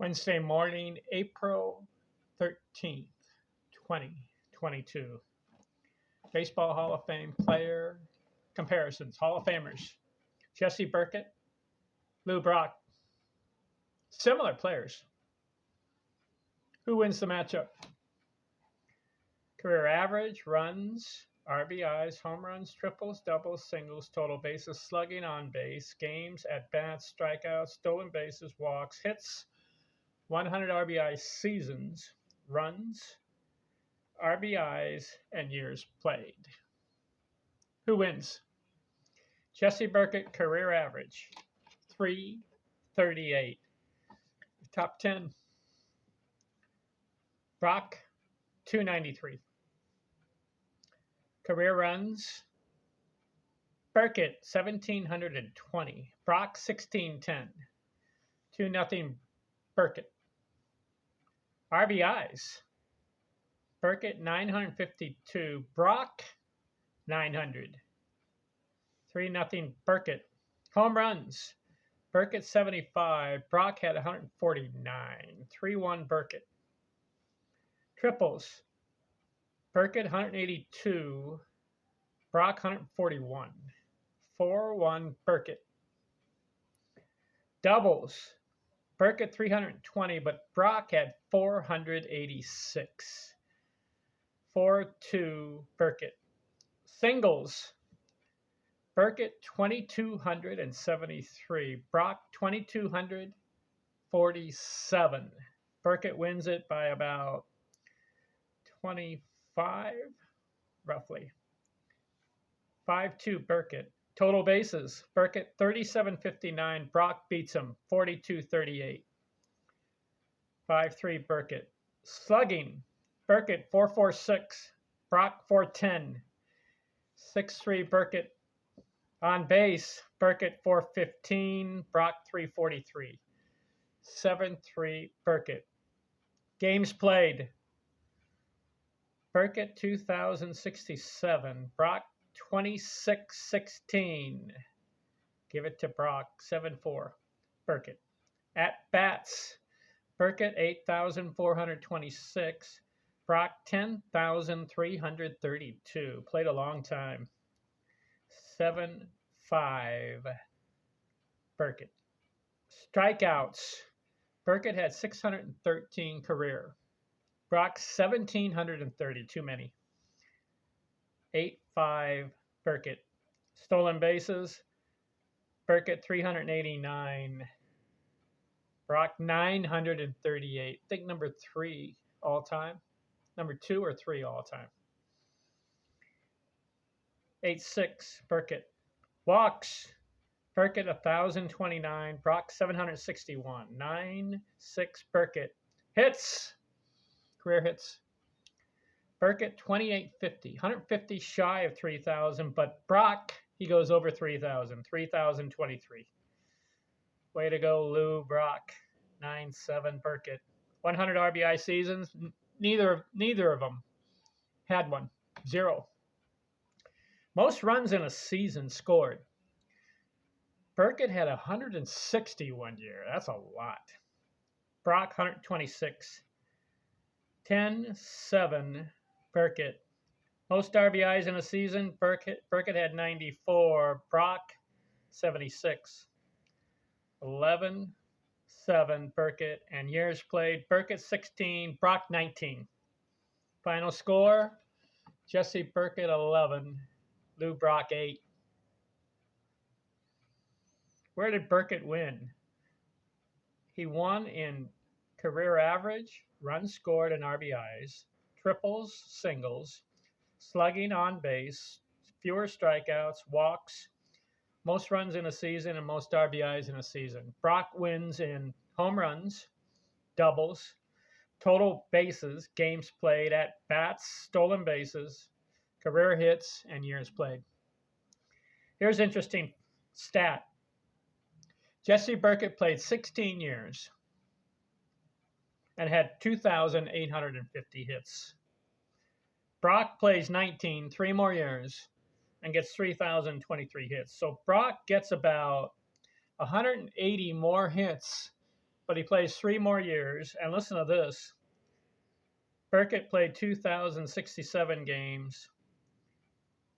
Wednesday morning, April 13th, 2022. Baseball Hall of Fame player comparisons. Hall of Famers. Jesse Burkett, Lou Brock. Similar players. Who wins the matchup? Career average, runs, RBIs, home runs, triples, doubles, singles, total bases, slugging on base, games, at-bats, strikeouts, stolen bases, walks, hits, 100 RBI seasons, runs, RBIs, and years played. Who wins? Jesse Burkett, career average, 338. Top 10. Brock, 293. Career runs, Burkett, 1,720. Brock, 1,610. 2-0 Burkett. RBIs, Burkett, 952. Brock, 900. 3-0 Burkett. Home runs, Burkett, 75. Brock had 149. 3-1 Burkett. Triples, Burkett, 182. Brock, 141. 4-1 Burkett. Doubles, Burkett, 320, but Brock had 486. 4-2 Burkett. Singles, Burkett, 2,273. Brock, 2,247. Burkett wins it by about 25, roughly. 5-2 Burkett. Total bases, Burkett, 3,759. Brock beats him, 4,238. 5-3 Burkett. Slugging, Burkett, 446. Brock, 410. 6-3 Burkett. On base, Burkett, 415. Brock, 343. 7-3 Burkett. Games played, Burkett, 2,067. Brock, 2616. Give it to Brock, 7-4 Burkett. At bats, Burkett, 8,426. Brock, 10,332. Played a long time. 7-5 Burkett. Strikeouts, Burkett had 613 career. Brock, 1,730. Too many. 8-5 Burkett. Stolen bases, Burkett, 389. Brock, 938. I think number 3 all time. Number 2 or 3 all time. 8-6 Burkett. Walks, Burkett, 1,029. Brock, 761. 9-6 Burkett. Hits, career hits, Burkett, 2,850. 150 shy of 3,000, but Brock, he goes over 3,000. 3,023. Way to go, Lou Brock. 9-7 Burkett. 100 RBI seasons. Neither of them had one. 0. Most runs in a season scored. Burkett had 160 one year. That's a lot. Brock, 126. 10-7 Burkett. Most RBIs in a season, Burkett had 94. Brock, 76. 11-7 Burkett. And years played, Burkett, 16. Brock, 19. Final score, Jesse Burkett, 11. Lou Brock, 8. Where did Burkett win? He won in career average, runs scored, and RBIs, triples, singles, slugging on base, fewer strikeouts, walks, most runs in a season, and most RBIs in a season. Brock wins in home runs, doubles, total bases, games played, at bats, stolen bases, career hits, and years played. Here's an interesting stat. Jesse Burkett played 16 years and had 2,850 hits. Brock plays 19, 3 more years, and gets 3,023 hits. So Brock gets about 180 more hits but he plays 3 more years. And listen to this. Burkett played 2,067 games.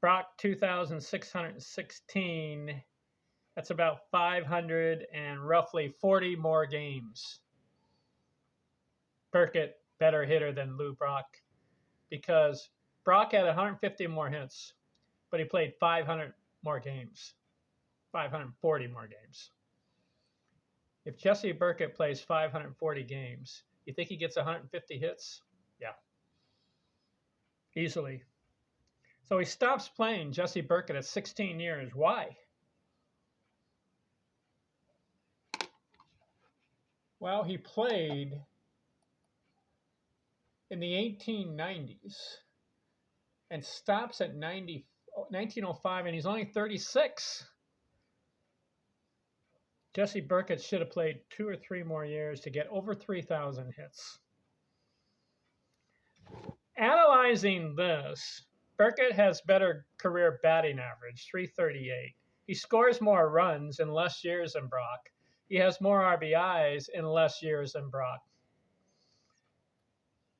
Brock, 2,616. That's about 500 and roughly 40 more games. Burkett, better hitter than Lou Brock, because Brock had 150 more hits, but he played 500 more games, 540 more games. If Jesse Burkett plays 540 games, you think he gets 150 hits? Yeah, easily. So he stops playing, Jesse Burkett, at 16 years. Why? Well, he played in the 1890s and stops at 1905, and he's only 36. Jesse Burkett should have played 2 or 3 more years to get over 3,000 hits. Analyzing this, Burkett has better career batting average, 338. He scores more runs in less years than Brock. He has more RBIs in less years than Brock.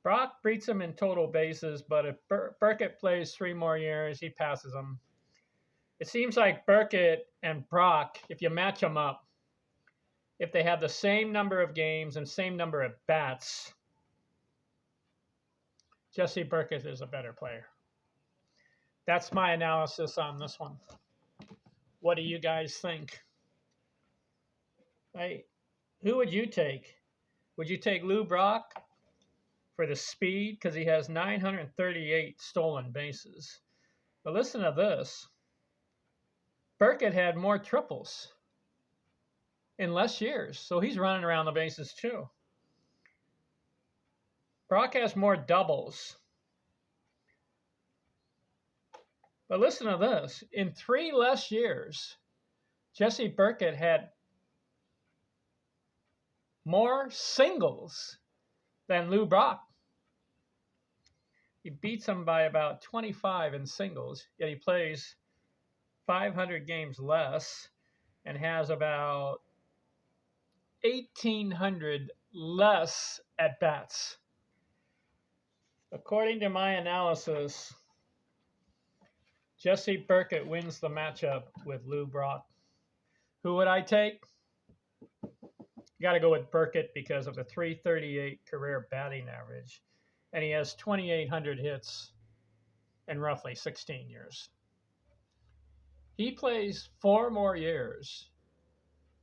Brock beats him in total bases, but if Burkett plays 3 more years, he passes him. It seems like Burkett and Brock, if you match them up, if they have the same number of games and same number of bats, Jesse Burkett is a better player. That's my analysis on this one. What do you guys think? Hey, who would you take? Would you take Lou Brock for the speed? Because he has 938 stolen bases. But listen to this. Burkett had more triples in less years, so he's running around the bases too. Brock has more doubles. But listen to this. In 3 less years, Jesse Burkett had more singles than Lou Brock. He beats him by about 25 in singles, yet he plays 500 games less and has about 1,800 less at-bats. According to my analysis, Jesse Burkett wins the matchup with Lou Brock. Who would I take? Got to go with Burkett because of the 338 career batting average, and he has 2,800 hits in roughly 16 years. He plays 4 more years.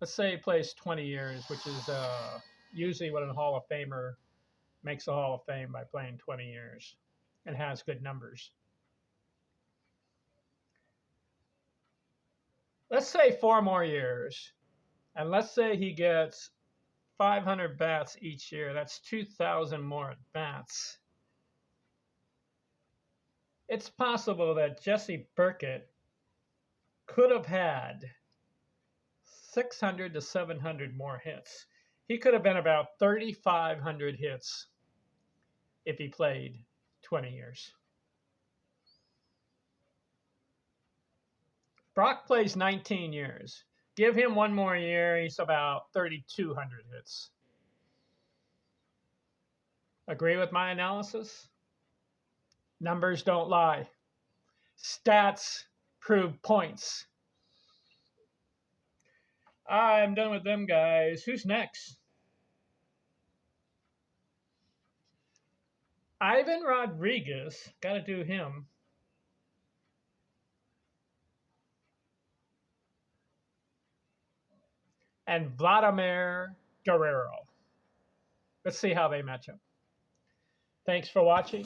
Let's say he plays 20 years, which is usually what a Hall of Famer makes the Hall of Fame, by playing 20 years and has good numbers. Let's say 4 more years, and let's say he gets 500 bats each year. That's 2,000 more at bats. It's possible that Jesse Burkett could have had 600 to 700 more hits. He could have been about 3,500 hits if he played 20 years. Brock plays 19 years. Give him 1 more year, he's about 3,200 hits. Agree with my analysis? Numbers don't lie. Stats prove points. I'm done with them guys. Who's next? Ivan Rodriguez. Got to do him. And Vladimir Guerrero. Let's see how they match up. Thanks for watching.